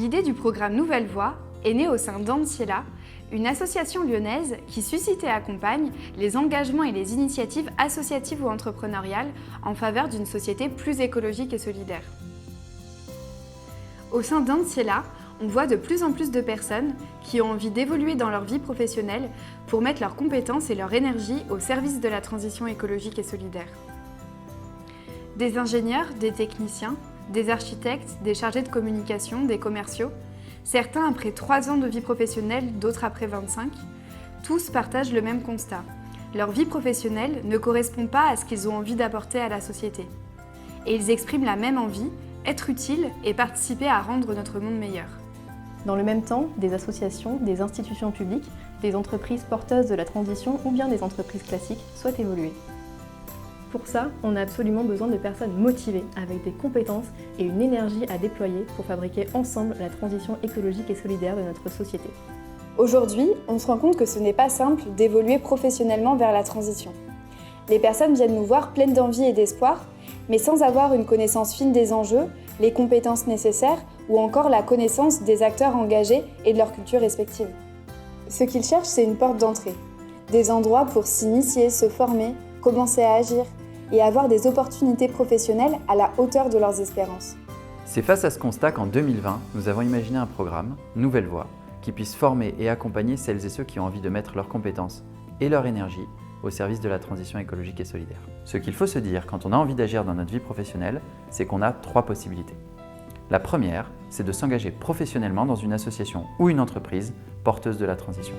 L'idée du programme Nouvelle Voie est née au sein d'Anciela, une association lyonnaise qui suscite et accompagne les engagements et les initiatives associatives ou entrepreneuriales en faveur d'une société plus écologique et solidaire. Au sein d'Anciela, on voit de plus en plus de personnes qui ont envie d'évoluer dans leur vie professionnelle pour mettre leurs compétences et leur énergie au service de la transition écologique et solidaire. Des ingénieurs, des techniciens, des architectes, des chargés de communication, des commerciaux, certains après 3 ans de vie professionnelle, d'autres après 25, tous partagent le même constat. Leur vie professionnelle ne correspond pas à ce qu'ils ont envie d'apporter à la société. Et ils expriment la même envie, être utiles et participer à rendre notre monde meilleur. Dans le même temps, des associations, des institutions publiques, des entreprises porteuses de la transition ou bien des entreprises classiques souhaitent évoluer. Pour ça, on a absolument besoin de personnes motivées, avec des compétences et une énergie à déployer pour fabriquer ensemble la transition écologique et solidaire de notre société. Aujourd'hui, on se rend compte que ce n'est pas simple d'évoluer professionnellement vers la transition. Les personnes viennent nous voir pleines d'envie et d'espoir, mais sans avoir une connaissance fine des enjeux, les compétences nécessaires ou encore la connaissance des acteurs engagés et de leur culture respective. Ce qu'ils cherchent, c'est une porte d'entrée, des endroits pour s'initier, se former, commencer à agir et avoir des opportunités professionnelles à la hauteur de leurs espérances. C'est face à ce constat qu'en 2020, nous avons imaginé un programme, Nouvelle Voie, qui puisse former et accompagner celles et ceux qui ont envie de mettre leurs compétences et leur énergie au service de la transition écologique et solidaire. Ce qu'il faut se dire quand on a envie d'agir dans notre vie professionnelle, c'est qu'on a 3 possibilités. La première, c'est de s'engager professionnellement dans une association ou une entreprise porteuse de la transition.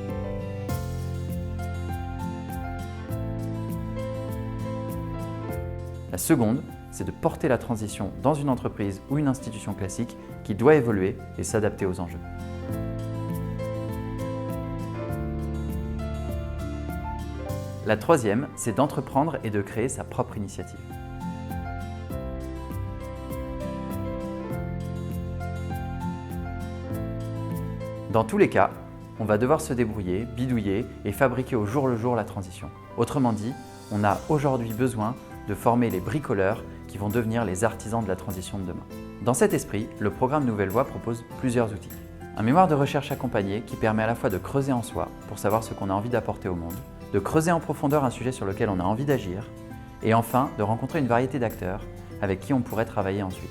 La seconde, c'est de porter la transition dans une entreprise ou une institution classique qui doit évoluer et s'adapter aux enjeux. La troisième, c'est d'entreprendre et de créer sa propre initiative. Dans tous les cas, on va devoir se débrouiller, bidouiller et fabriquer au jour le jour la transition. Autrement dit, on a aujourd'hui besoin de former les bricoleurs qui vont devenir les artisans de la transition de demain. Dans cet esprit, le programme Nouvelle Voie propose plusieurs outils. Un mémoire de recherche accompagné qui permet à la fois de creuser en soi pour savoir ce qu'on a envie d'apporter au monde, de creuser en profondeur un sujet sur lequel on a envie d'agir, et enfin de rencontrer une variété d'acteurs avec qui on pourrait travailler ensuite.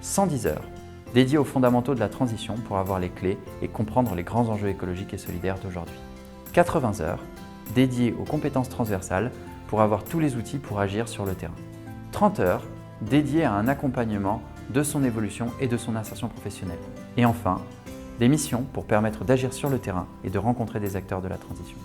110 heures dédiées aux fondamentaux de la transition pour avoir les clés et comprendre les grands enjeux écologiques et solidaires d'aujourd'hui. 80 heures dédiées aux compétences transversales pour avoir tous les outils pour agir sur le terrain. 30 heures dédiées à un accompagnement de son évolution et de son insertion professionnelle. Et enfin, des missions pour permettre d'agir sur le terrain et de rencontrer des acteurs de la transition.